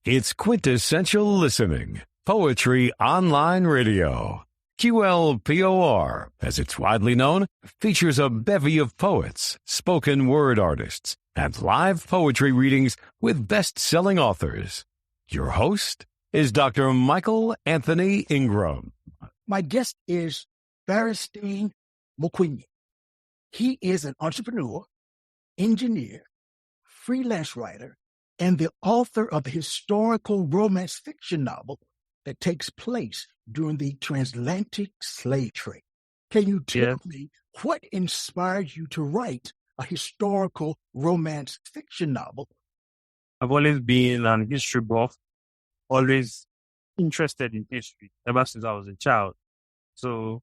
It's quintessential listening. Poetry Online Radio. QLPOR, as it's widely known, features a bevy of poets, spoken word artists, and live poetry readings with best-selling authors. Your host is Dr. Michael Anthony Ingram. My guest is Farastein Mokwenye. He is an entrepreneur, engineer, freelance writer, and the author of a historical romance fiction novel that takes place during the transatlantic slave trade. Can you tell me what inspired you to write a historical romance fiction novel? I've always been an history buff, always interested in history ever since I was a child. So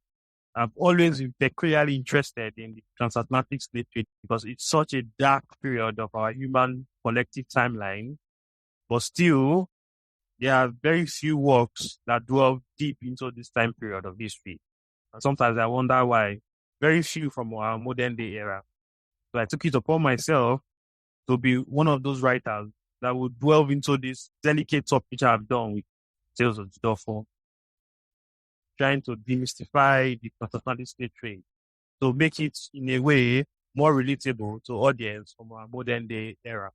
I've always been peculiarly interested in the transatlantic slave trade because it's such a dark period of our human collective timeline. But still, there are very few works that delve deep into this time period of history. And sometimes I wonder why very few from our modern day era. So I took it upon myself to be one of those writers that would delve into this delicate topic which I've done with Tales of Jideofor, trying to demystify the transatlantic slave trade, to make it in a way more relatable to audience from our modern day era,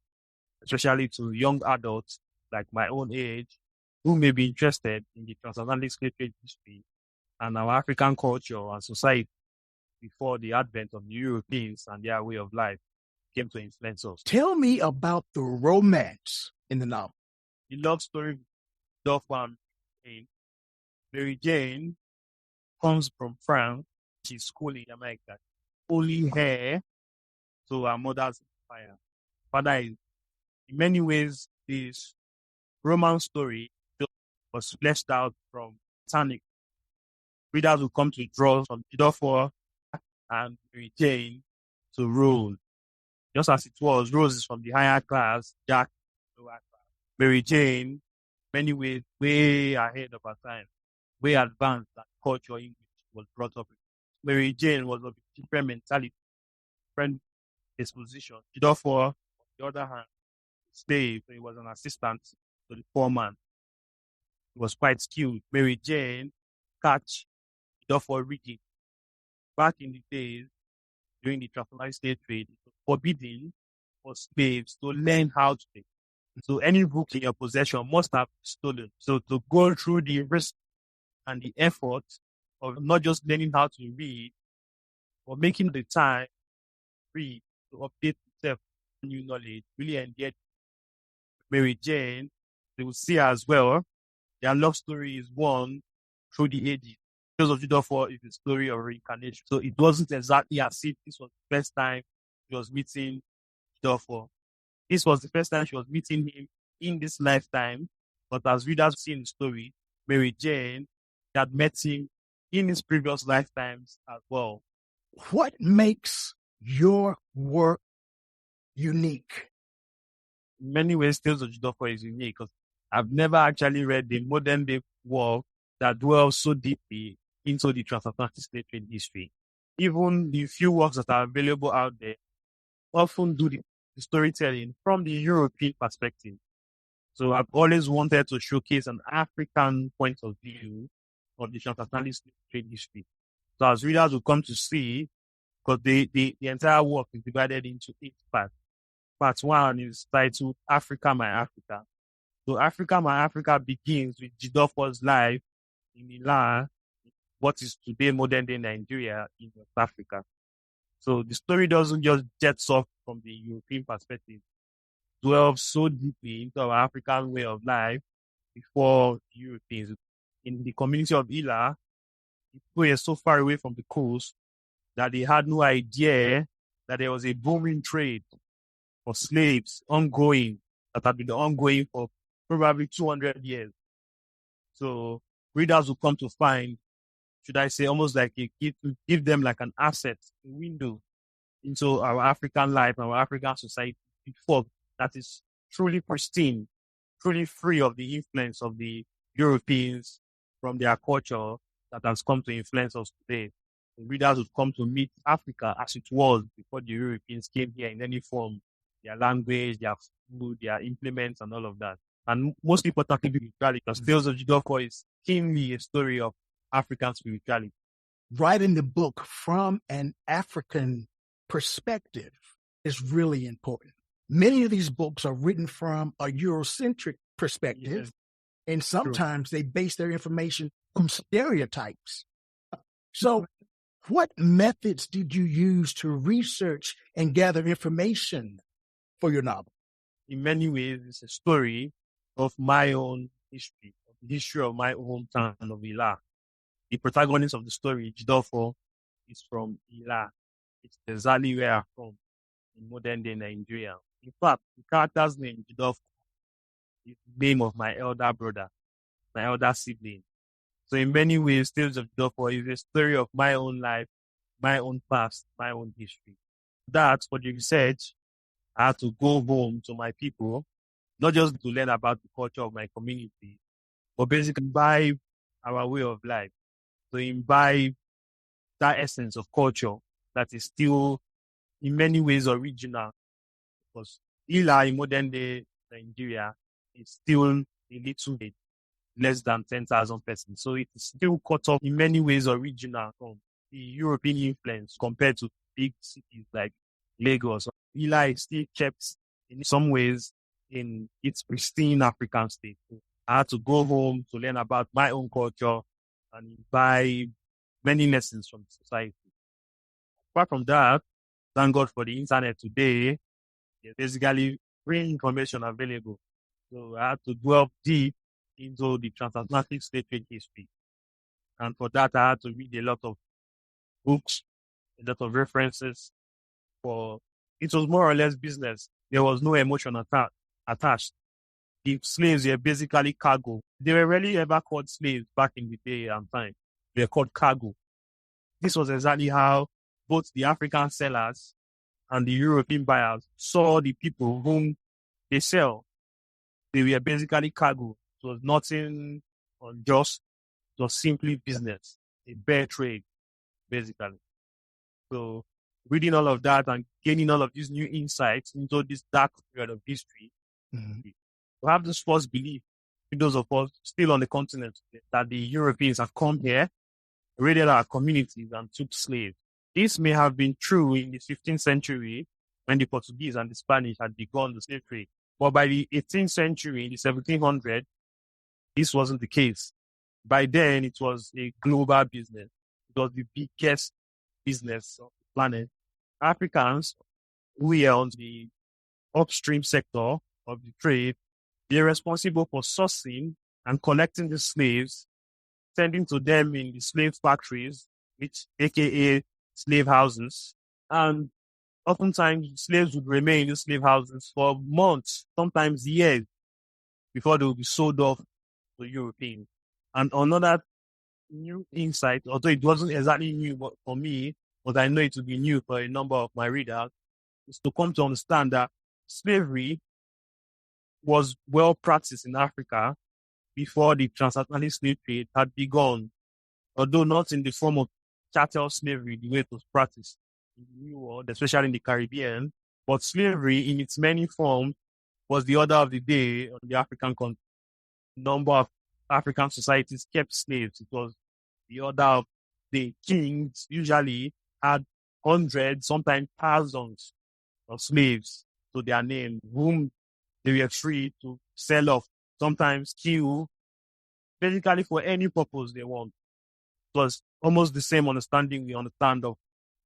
especially to young adults like my own age who may be interested in the transatlantic slave trade history and our African culture and society before the advent of the Europeans and their way of life came to influence us. Tell me about the romance in the novel. The love story of Mary Jane comes from France. She's school in Jamaica. Only heir to her mother's empire. Father is, in many ways, this romance story was fleshed out from Titanic. Readers will come to draw from Jideofor and Mary Jane to Rose. Just as it was, Rose is from the higher class, Jack lower class. Mary Jane, many ways, way ahead of her time, way advanced that culture in which was brought up. Mary Jane was of a different mentality, different disposition. Jideofor, on the other hand, slave, so he was an assistant to the poor man. He was quite skilled. Mary Jane catch Jideofor reading. Back in the days, during the transatlantic slave trade, it was forbidden for slaves to learn how to read. So any book in your possession must have been stolen. So to go through the risk and the effort of not just learning how to read, but making the time read to update yourself with new knowledge, really endeared Mary Jane. They will see her as well. Their love story is one through the ages. Tales of Jideofor is the story of reincarnation. So it wasn't exactly as if this was the first time she was meeting Jideofor. This was the first time she was meeting him in this lifetime. But as readers see in the story, Mary Jane had met him in his previous lifetimes as well. What makes your work unique? In many ways, Tales of Jideofor is unique because I've never actually read the modern day work that dwells so deeply into the transatlantic slave trade history. Even the few works that are available out there often do the storytelling from the European perspective. So I've always wanted to showcase an African point of view of the transatlantic slave trade history. So as readers will come to see, because the entire work is divided into 8 parts. Part 1 is titled Africa, My Africa. So Africa, My Africa begins with Jideofor's life in Illah, what is today modern day Nigeria in West Africa. So the story doesn't just jet off from the European perspective, delves so deeply into our African way of life before the Europeans. In the community of Illah, people were so far away from the coast that they had no idea that there was a booming trade for slaves ongoing, that had been ongoing for probably 200 years. So readers will come to find, should I say, almost like give them like an asset, a window into our African life, our African society before that is truly pristine, truly free of the influence of the Europeans from their culture that has come to influence us today. The readers would come to meet Africa as it was before the Europeans came here in any form, their language, their food, their implements, and all of that. And most importantly, spirituality, because Tales of Jideofor is keenly a story of African spirituality. Writing the book from an African perspective is really important. Many of these books are written from a Eurocentric perspective, and sometimes they base their information on stereotypes. So what methods did you use to research and gather information for your novel? In many ways, it's a story of my own history, of the history of my hometown of Illah. The protagonist of the story, Jideofor, is from Illah. It's exactly where I'm from, in modern-day Nigeria. In fact, the character's name, Jideofor, is the name of my elder brother, my elder sibling. So in many ways, Tales of Jideofor is a story of my own life, my own past, my own history. That's for the research. I had to go home to my people, not just to learn about the culture of my community, but basically imbibe our way of life. To imbibe that essence of culture that is still in many ways original. Because Illah in modern day Nigeria is still a little bit less than 10,000 persons. So it is still caught up in many ways original from the European influence compared to big cities like Lagos. Illah is still kept in some ways in its pristine African state. So I had to go home to learn about my own culture and imbibe many lessons from society. Apart from that, thank God for the internet today. There's basically free information available. So I had to delve deep into the transatlantic slave trade history. And for that, I had to read a lot of books, a lot of references. It was more or less business. There was no emotion attached. The slaves were basically cargo. They were rarely ever called slaves back in the day and time. They were called cargo. This was exactly how both the African sellers and the European buyers saw the people whom they sell. They were basically cargo. It was nothing unjust. It was simply business, a bare trade, basically. So reading all of that and gaining all of these new insights into this dark period of history, we have this false belief in those of us still on the continent that the Europeans have come here, raided our communities and took slaves. This may have been true in the 15th century when the Portuguese and the Spanish had begun the slave trade. But by the 18th century, in the 1700s, this wasn't the case. By then, it was a global business. It was the biggest business of the planet. Africans who were on the upstream sector of the trade, they're responsible for sourcing and collecting the slaves, sending to them in the slave factories, which aka slave houses. And oftentimes slaves would remain in the slave houses for months, sometimes years, before they would be sold off to Europeans. And another new insight, although it wasn't exactly new for me, but I know it will be new for a number of my readers, is to come to understand that slavery was well practiced in Africa before the transatlantic slave trade had begun, although not in the form of chattel slavery, the way it was practiced in the New World, especially in the Caribbean. But slavery in its many forms was the order of the day on the African continent. A number of African societies kept slaves. It was the order of the kings usually had hundreds, sometimes thousands of slaves to their name, whom they were free to sell off, sometimes kill, basically for any purpose they want. It was almost the same understanding we understand of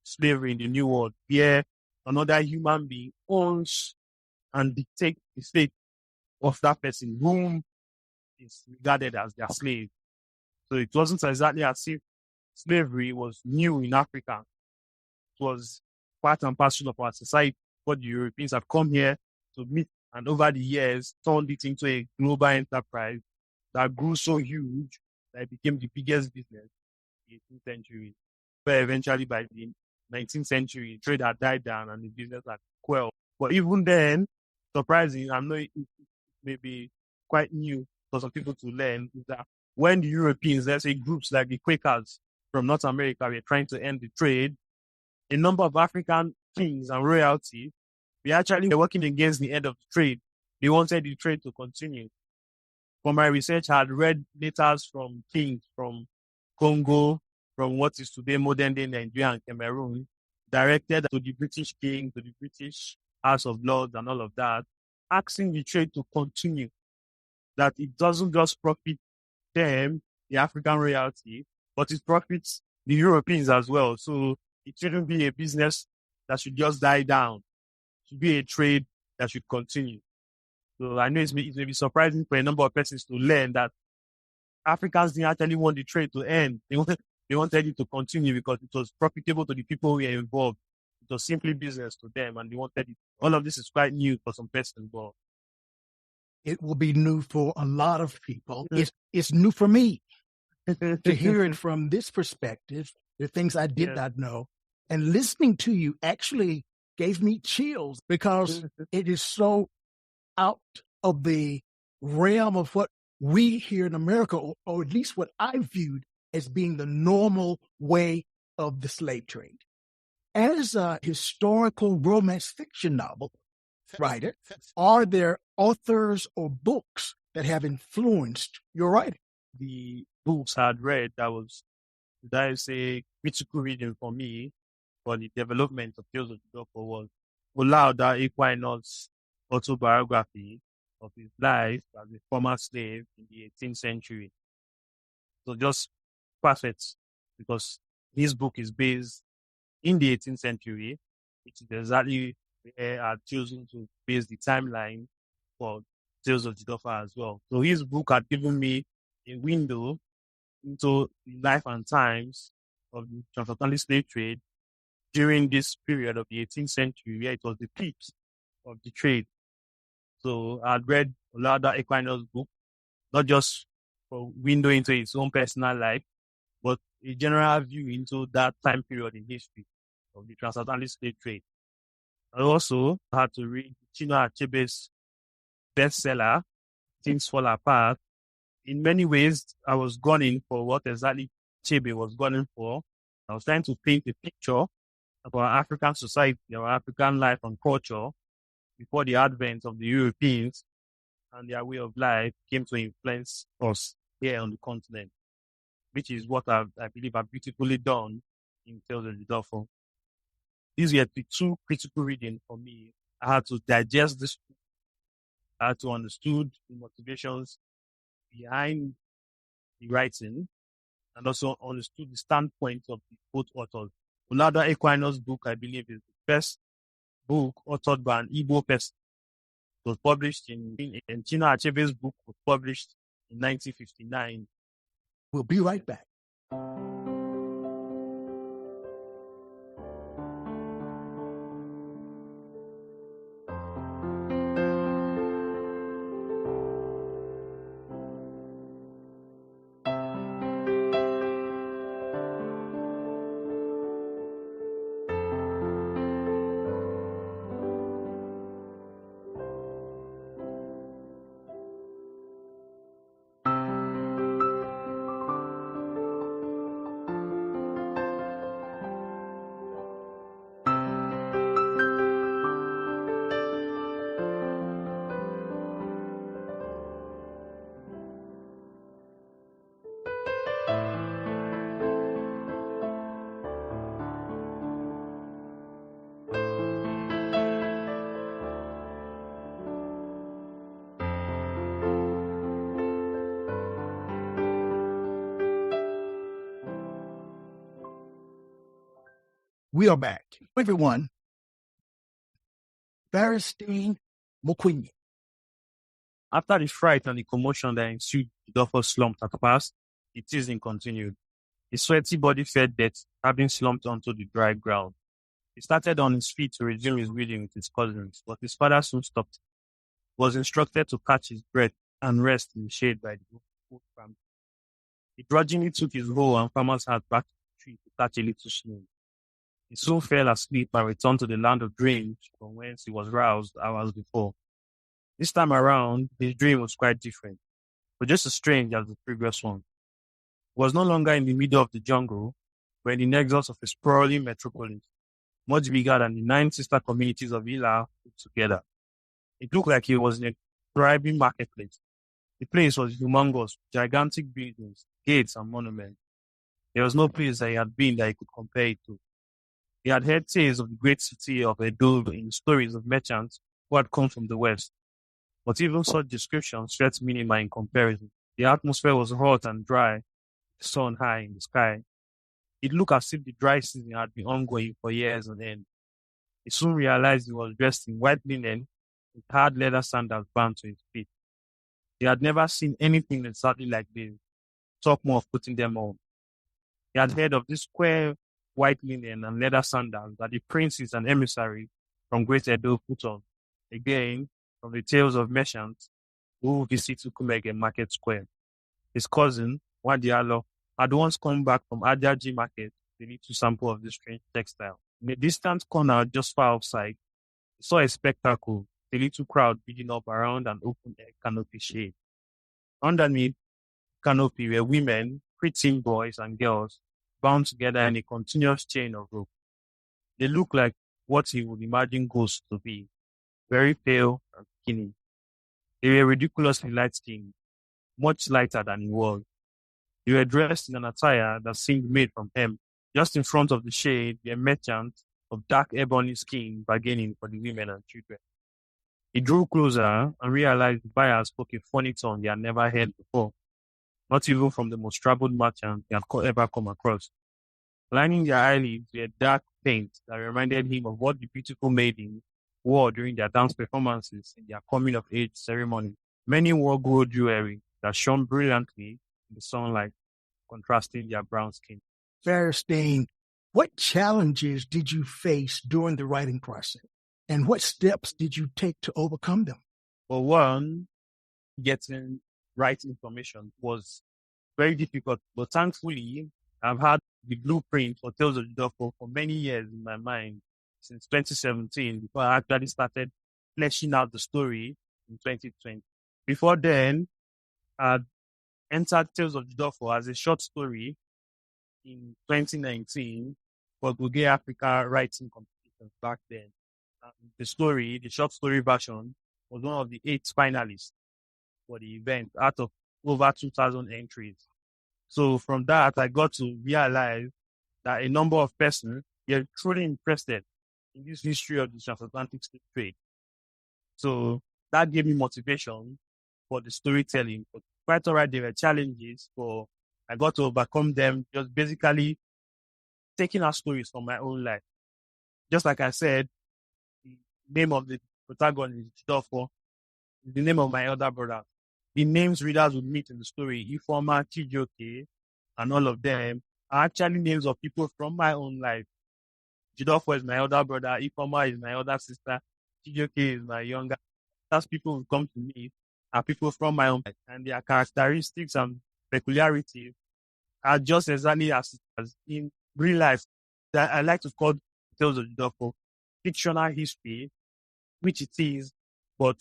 slavery in the New World, where another human being owns and dictates the fate of that person whom is regarded as their slave. So it wasn't exactly as if slavery was new in Africa. It was part and parcel of our society. But the Europeans have come here to meet, and over the years turned it into a global enterprise that grew so huge that it became the biggest business in the 18th century. But eventually by the 19th century, trade had died down and the business had quelled. But even then, surprising, I know it may be quite new for some people to learn, is that when the Europeans, let's say groups like the Quakers from North America, were trying to end the trade, a number of African kings and royalty, we actually were working against the end of the trade. They wanted the trade to continue. for my research, I had read letters from kings from Congo, from what is today modern-day Nigeria and Cameroon, directed to the British king, to the British House of Lords and all of that, asking the trade to continue, that it doesn't just profit them, the African royalty, but it profits the Europeans as well. So it shouldn't be a business that should just die down. It should be a trade that should continue. So I know it may be surprising for a number of persons to learn that Africans didn't actually want the trade to end. They wanted it to continue because it was profitable to the people who were involved. It was simply business to them, and they wanted it. All of this is quite new for some persons, but it will be new for a lot of people. It's new for me to hear it from this perspective, the things I did not know. And listening to you actually gave me chills because it is so out of the realm of what we here in America, or at least what I viewed as being the normal way of the slave trade. As a historical romance fiction novel writer, are there authors or books that have influenced your writing? The books I had read that was, did I say, critical reading for me for the development of Tales of Jideofor was Illah Equinor's autobiography of his life as a former slave in the 18th century. So just perfect, because his book is based in the 18th century, which is exactly where I've chosen to base the timeline for Tales of Jideofor as well. So his book had given me a window into the life and times of the transatlantic slave trade during this period of the 18th century, where it was the peak of the trade. So I'd read Illah Equinor's book, not just for window into his own personal life, but a general view into that time period in history of the transatlantic slave trade. I also had to read Chinua Achebe's bestseller, Things Fall Apart. In many ways, I was gunning for what exactly Achebe was gunning for. I was trying to paint a picture of our African society, our African life and culture before the advent of the Europeans and their way of life came to influence us here on the continent, which is what I believe I've beautifully done in Tales of Jideofor. These were the two critical reading for me. I had to digest this. I had to understand the motivations behind the writing and also understood the standpoint of the both authors. Illah Equinor's book, I believe, is the best book authored by an Igbo person. It was published in Chinua Achebe's book was published in 1959. We'll be right back. We are back. Everyone, Farastein Mokwenye. After the fright and the commotion that ensued, Jideofor slumped at first. The teasing continued. His sweaty body felt death, having slumped onto the dry ground. He started on his feet to resume his reading with his cousins, but his father soon stopped. He was instructed to catch his breath and rest in the shade by the old farm. He grudgingly took his hoe and farmer's hat back to the tree to catch a little snow. He soon fell asleep and returned to the land of dreams from whence he was roused hours before. This time around, his dream was quite different, but just as strange as the previous one. He was no longer in the middle of the jungle, but in the nexus of a sprawling metropolis, much bigger than the 9 sister communities of Illah put together. It looked like he was in a thriving marketplace, The place was humongous, gigantic buildings, gates, and monuments. There was no place that he had been that he could compare it to. He had heard tales of the great city of Edo in stories of merchants who had come from the west. But even such descriptions stretched minima in comparison. The atmosphere was hot and dry, the sun high in the sky. It looked as if the dry season had been ongoing for years on end. He soon realized he was dressed in white linen with hard leather sandals bound to his feet. He had never seen anything exactly like this, talk more of putting them on. He had heard of this square white linen and leather sandals that the princes and emissaries from Great Edo put on. Again, from the tales of merchants who visit Ukumege Market Square. His cousin, Wadialo, had once come back from Ajaji Market with a little sample of the strange textile. In a distant corner just far outside, he saw a spectacle, a little crowd building up around an open-air canopy shade. Underneath canopy were women, preteen boys and girls, bound together in a continuous chain of rope. They looked like what he would imagine ghosts to be, very pale and skinny. They were ridiculously light-skinned, much lighter than he was. They were dressed in an attire that seemed made from hemp. Just in front of the shade, were merchants of dark ebony skin bargaining for the women and children. He drew closer and realized the buyers spoke a funny tongue he had never heard before, not even from the most troubled merchant he had ever come across. Lining their eyelids were dark paint that reminded him of what the beautiful maidens wore during their dance performances in their coming-of-age ceremony. Many wore gold jewelry that shone brilliantly in the sunlight, contrasting their brown skin. Farastein, what challenges did you face during the writing process? And what steps did you take to overcome them? For one, getting right information was very difficult, but thankfully, I've had the blueprint for Tales of Jideofor for many years in my mind since 2017, before I actually started fleshing out the story in 2020. Before then, I entered Tales of Jideofor as a short story in 2019 for Goge Africa writing competition back then. The short story version, was one of the 8 finalists for the event out of over 2,000 entries. So from that, I got to realize that a number of persons were truly interested in this history of the transatlantic slave trade. So that gave me motivation for the storytelling. But quite all right, there were challenges, but I got to overcome them, just basically taking out stories from my own life. Just like I said, the name of the protagonist, Jideofor, is the name of my elder brother. The names readers would meet in the story, Ifeoma, Chijioke, and all of them, are actually names of people from my own life. Jideofor is my elder brother, Ifeoma is my elder sister, Chijioke is my younger. That's people who come to me are people from my own life, and their characteristics and peculiarities are just exactly as in real life. That I like to call Tales of Jideofor fictional history, which it is, but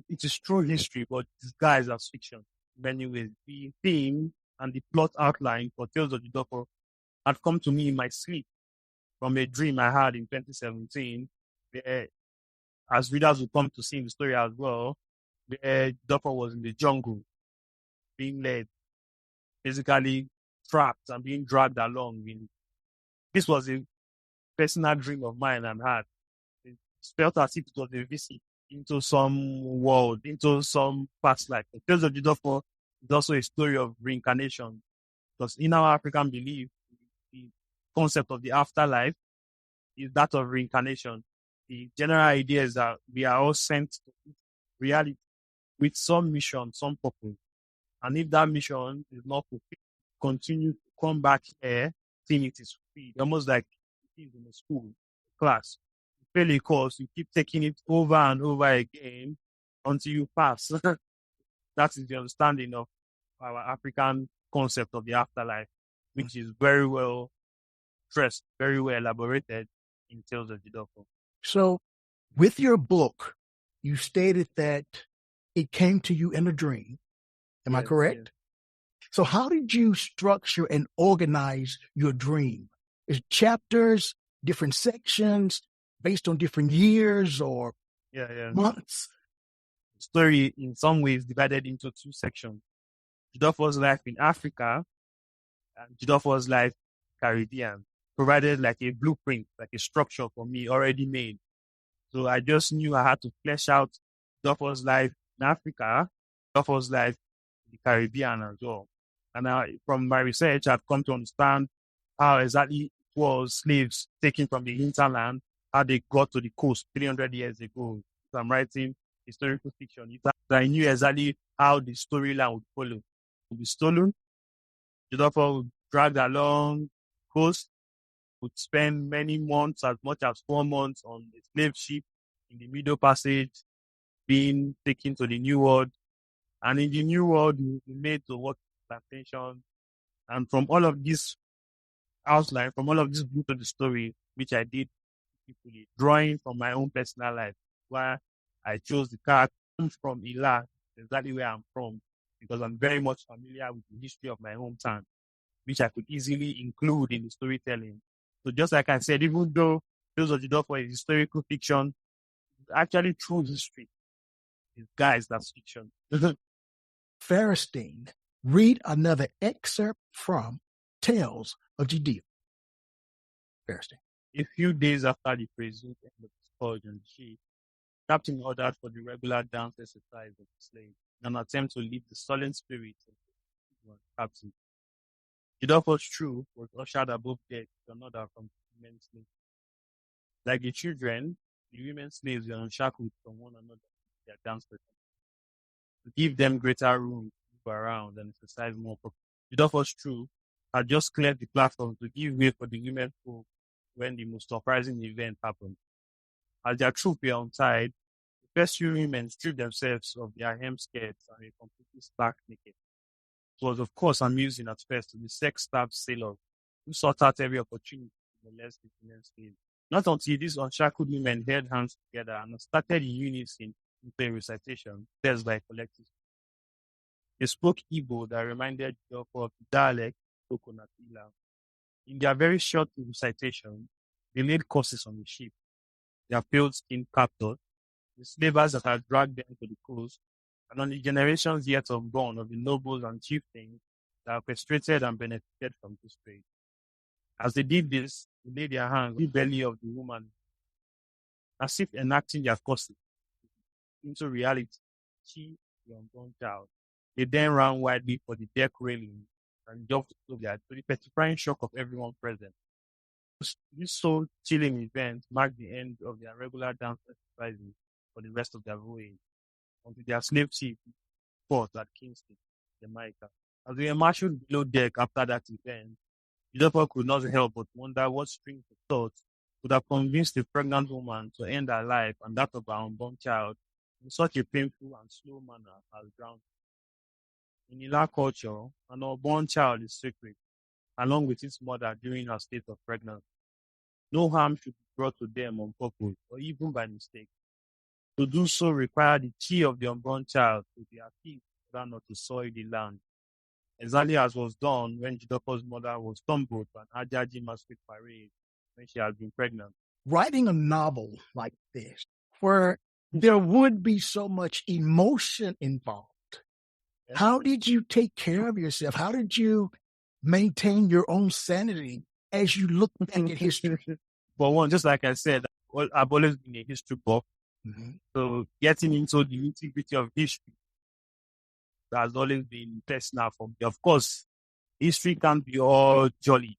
it is true history, but disguised as fiction in many ways. The theme and the plot outline for Tales of Jideofor had come to me in my sleep from a dream I had in 2017, where, as readers will come to see in the story as well, where Jideofor was in the jungle, being led, basically trapped and being dragged along. This was a personal dream of mine and had. It felt as if it was a visit into some world, into some past life. The Tales of Jideofor is also a story of reincarnation, because in our African belief, the concept of the afterlife is that of reincarnation. The general idea is that we are all sent to reality with some mission, some purpose. And if that mission is not fulfilled, continue to come back here till it is fulfilled. Almost like it is in a school, class. You fail a course, you keep taking it over and over again until you pass. That is the understanding of our African concept of the afterlife, which is very well stressed, very well elaborated in Tales of Jideofor. So with your book, you stated that it came to you in a dream. Am I correct? Yes. So how did you structure and organize your dream? Is chapters, different sections, based on different years or months? The story, in some ways, divided into two sections. Jideofor's life in Africa and Jideofor's life Caribbean provided like a blueprint, like a structure for me already made. So I just knew I had to flesh out Jideofor's life in Africa, Jideofor's life in the Caribbean as well. And from my research, I've come to understand how exactly it was slaves taken from the hinterland, how they got to the coast 300 years ago. So I'm writing historical fiction. I knew exactly how the storyline would follow. It would be stolen. Jideofor would drag along coast, would spend many months, as much as 4 months, on a slave ship in the Middle Passage, being taken to the New World. And in the New World, he was made to work plantation. And from all of this outline, from all of this book of the story, which I did drawing from my own personal life, where I chose the character from Illah, exactly where I'm from, because I'm very much familiar with the history of my hometown, which I could easily include in the storytelling. So just like I said, even though those of Jideofor is historical fiction, it's actually true history. It's guys, that's fiction. Farastein, read another excerpt from Tales of Jideofor. Farastein. A few days after the presumed end of the scourge on the ship, Captain ordered for the regular dance exercise of the slaves, an attempt to lift the sullen spirits of the captain. Jideofor's troop was ushered above deck to another from the women slaves. Like the children, the women slaves were unshackled from one another in their dance performance, to give them greater room to move around and exercise more properly. Jideofor's troop had just cleared the platform to give way for the women folk when the most surprising event happened. As their troop were untied, the first few women stripped themselves of their hem skirts and were completely stark naked. It was, of course, amusing at first to the sex-starved sailors who sought out every opportunity to molest the women slaves. Not until these unshackled women held hands together and started in unison into a recitation, first by collective. They spoke Igbo that reminded Jideofor of the dialect spoken at Illah. In their very short recitation, they laid curses on the ship, their pale-skinned captors, the slavers that had dragged them to the coast, and on the generations yet unborn of the nobles and chieftains that orchestrated and benefited from this trade. As they did this, they laid their hands on the belly of the woman, as if enacting their curses into reality. She, the unborn child. They then ran widely for the deck railing and jumped over there to the petrifying shock of everyone present. This soul-chilling event marked the end of their regular dance exercises for the rest of their voyage, until their slave ship port at Kingston, Jamaica. As they were marshaled below deck after that event, Jideofor could not help but wonder what strings of thought could have convinced a pregnant woman to end her life and that of her unborn child in such a painful and slow manner as drowning. In Illah culture, an unborn child is sacred, along with its mother during her state of pregnancy. No harm should be brought to them on purpose or even by mistake. To do so required the chi of the unborn child to be appeased rather not to soil the land, exactly as was done when Jideofor's mother was tumbled to an Ajaji masquerade parade when she had been pregnant. Writing a novel like this, where there would be so much emotion involved, yes. How did you take care of yourself? How did you maintain your own sanity as you look back at history? For one, just like I said, I've always been a history buff. Mm-hmm. So getting into the integrity of history has always been personal for me. Of course, history can't be all jolly.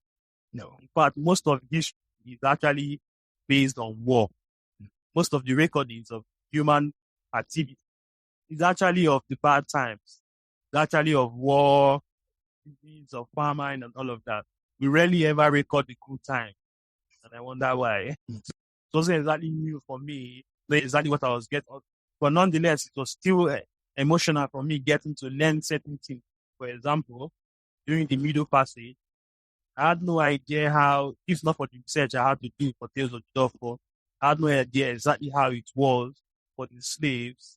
No. In fact, most of history is actually based on war. Most of the recordings of human activity is actually of the bad times. It's actually of war, of famine, and all of that. We rarely ever record the good times. And I wonder why. It wasn't exactly new for me, exactly what I was getting. But nonetheless, it was still emotional for me getting to learn certain things. For example, during the Middle Passage, I had no idea how, if not for the research I had to do for Tales of Jideofor, I had no idea exactly how it was for the slaves.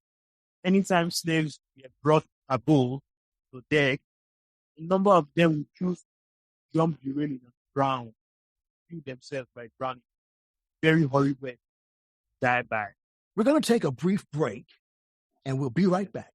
Anytime slaves were brought above to deck, a number of them would choose to jump the railing and drown, kill themselves by drowning. Very horrible. Die by. We're going to take a brief break. and we'll be right back.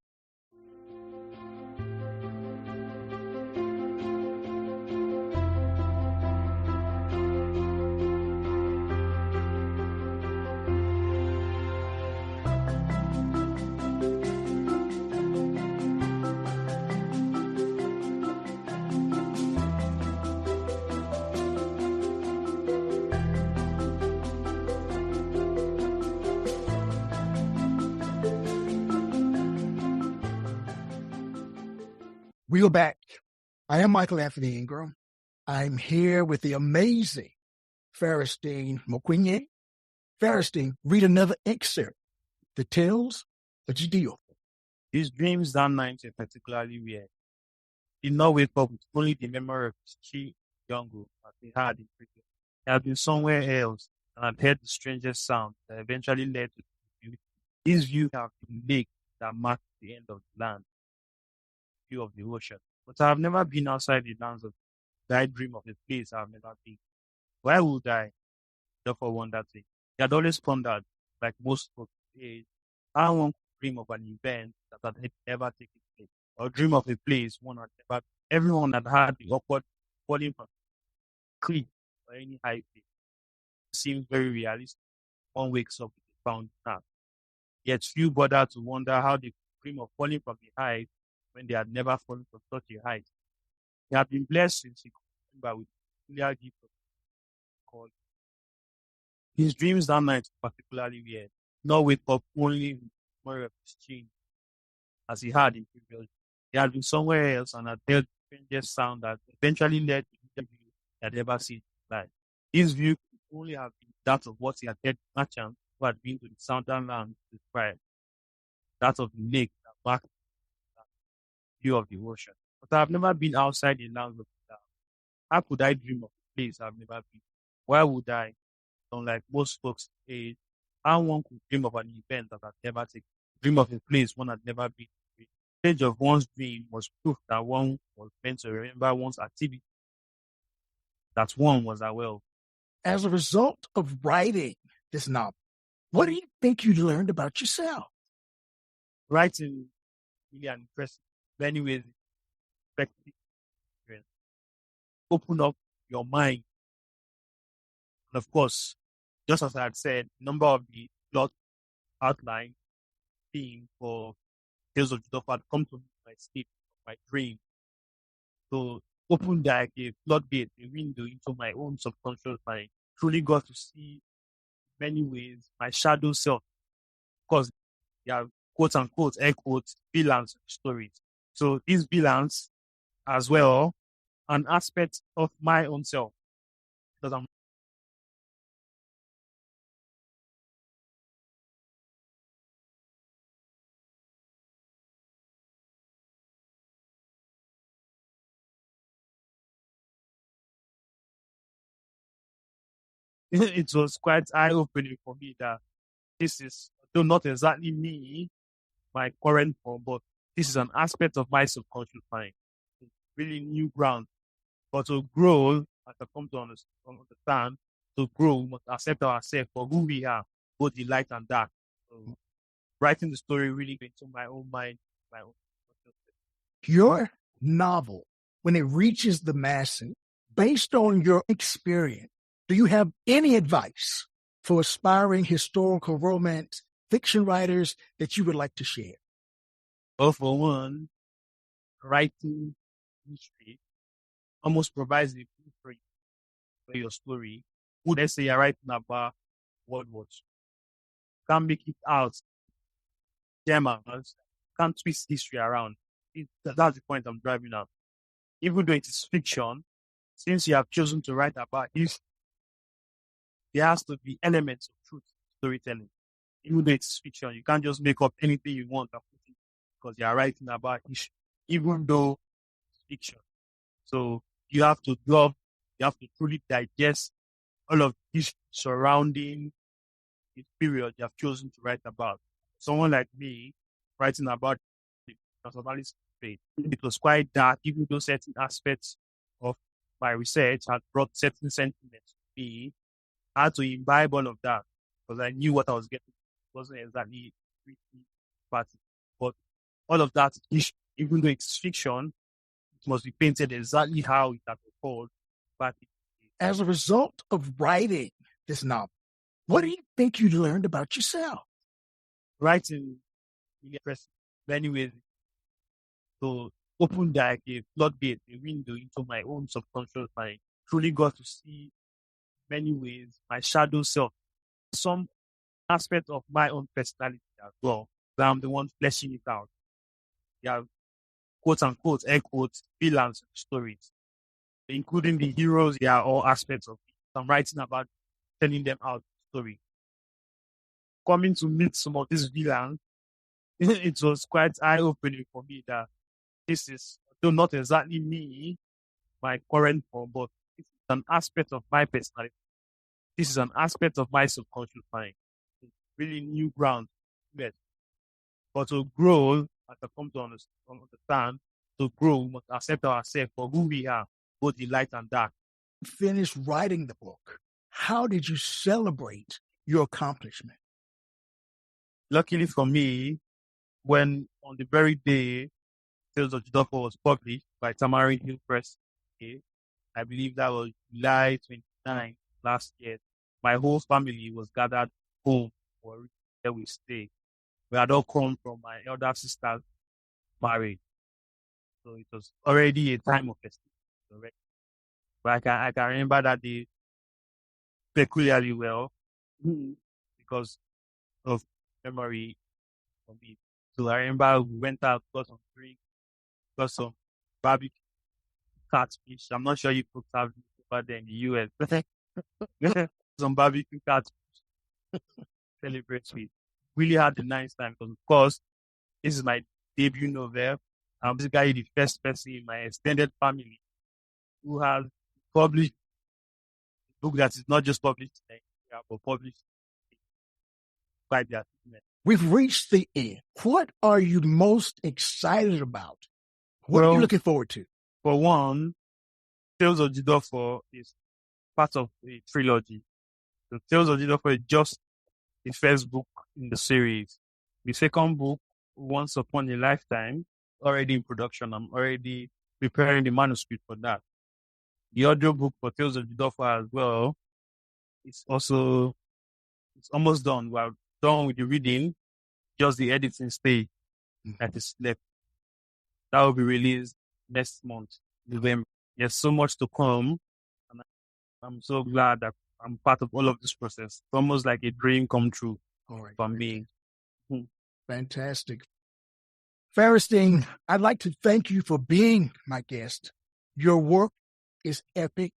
We are back. I am Michael Anthony Ingram. I'm here with the amazing Farastein Mokwenye. Farastein, read another excerpt. The Tales of Jideofor. His dreams that night were particularly weird. He did not wake up with only the memory of his chief jungle that he had in prison. He had been somewhere else and had heard the strangest sound that eventually led to the view. His view have been lake that marked the end of the land, view of the ocean. But I have never been outside the lands of the I dream of a place I have never been. Why would I? Therefore, wonder thing. He had always pondered, like most folks age, how one could dream of an event that had never taken place, or dream of a place one had never. Everyone had had the awkward falling from a cliff or any high place. It seems very realistic. One wakes up with a bound snap. Yet few bother to wonder how they could dream of falling from the height when they had never fallen from such a height. He had been blessed since he could remember with a peculiar gift of called. His dreams that night were particularly weird. Not wake up only with the memory of his change, as he had in previous. He had been somewhere else and had heard the strangest sound that eventually led to the view he had ever seen in his life. His view could only have been that of what he had heard merchants who had been to the southern land describe, that of the lake that marked the view of the ocean. But I have never been outside the lands of the land. How could I dream of a place I have never been? Why would I? Unlike most folks' age, how one could dream of an event that had never taken place, dream of a place one had never been. The stage of one's dream was proof that one was meant to remember one's activity, that one was aware of. As a result of writing this novel, what do you think you learned about yourself? Writing really an impressive, many ways, effective experience. Open up your mind. And of course, just as I had said, number of the plot outline theme for Tales of Jideofor had come to me in my sleep, my dream. So open like a floodgate, a window into my own subconscious mind. Truly got to see in many ways my shadow self. Because they are quote unquote, air quotes, freelance stories. So these villains as well, an aspect of my own self. Because I'm it was quite eye-opening for me that this is, though not exactly me, my current form, but this is an aspect of my subconscious mind. It's really new ground. But to grow, as I come to understand, to grow, we must accept ourselves for who we are, both the light and dark. So writing the story really into my own mind, my own consciousness. Your novel, when it reaches the masses, based on your experience, do you have any advice for aspiring historical romance fiction writers that you would like to share? Well, for one, writing history almost provides a blueprint for your story. Let's say you're writing about World War II. You can't make it out. Germans can't twist history around. That's the point I'm driving at. Even though it is fiction, since you have chosen to write about history, there has to be elements of truth in storytelling. Even though it's fiction, you can't just make up anything you want and put it because you are writing about history, even though it's fiction. So you have to truly digest all of this surrounding the period you have chosen to write about. Someone like me, writing about the transatlantic trade, it was quite dark, even though certain aspects of my research had brought certain sentiments to me. I had to imbibe all of that because I knew what I was getting. It wasn't exactly pretty party. all of that, even though it's fiction, it must be painted exactly how it has occurred. But as a result of writing this novel, what do you think you learned about yourself? Writing really impressive in many ways. So opened like a floodgate, a window into my own subconscious mind. Truly got to see many ways my shadow self, some aspect of my own personality as well. But I'm the one fleshing it out. Yeah, quote unquote, air quotes, freelance stories, including the heroes. They are all aspects of it. I'm writing about telling them out the story. Coming to meet some of these villains, it was quite eye-opening for me that this is, though not exactly me, my current form, but it's an aspect of my personality. This is an aspect of my subconscious mind. It's really new ground. Yes. But to grow, as I come to understand, to grow, we must accept ourselves for who we are, both the light and dark. Finished writing the book. How did you celebrate your accomplishment? Luckily for me, when on the very day Tales of Jideofor was published by Tamarind Hill Press, I believe that was July 29th last year, my whole family was gathered home for where we stay. We had all come from my elder sister's marriage. So it was already a time of festivity. But I can remember that day peculiarly well because of memory for me. So I remember we went out, got some drink, got some barbecue catfish. I'm not sure you folks have this over there in the US. Some barbecue catfish. Celebrate with. Really had a nice time because, of course, this is my debut novel. I'm basically the first person in my extended family who has published a book that is not just published in Nigeria, but published quite the achievement. We've reached the end. What are you most excited about? What are you looking forward to? For one, Tales of Jideofor is part of a trilogy. The Tales of Jideofor is just the first book in the series. The second book, Once Upon a Lifetime, already in production. I'm already preparing the manuscript for that. The audio book for Tales of Jideofor as well, it's almost done. We're done with the reading, just the editing stage that is left. That will be released next month, November. There's so much to come, and I'm so glad that I'm part of all of this process. It's almost like a dream come true for me. Fantastic. Farastein, I'd like to thank you for being my guest. Your work is epic.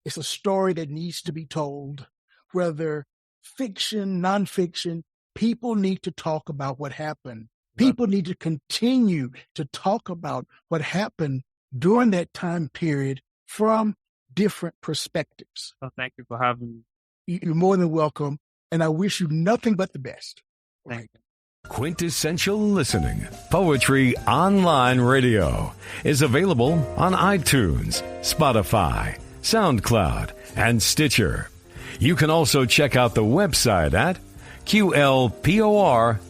It's a story that needs to be told. Whether fiction, nonfiction, people need to talk about what happened. People need to continue to talk about what happened during that time period from different perspectives. Well, thank you for having me. You're more than welcome, and I wish you nothing but the best. Thank you. Quintessential Listening, Poetry Online Radio, is available on iTunes, Spotify, SoundCloud, and Stitcher. You can also check out the website at QLPOR.com.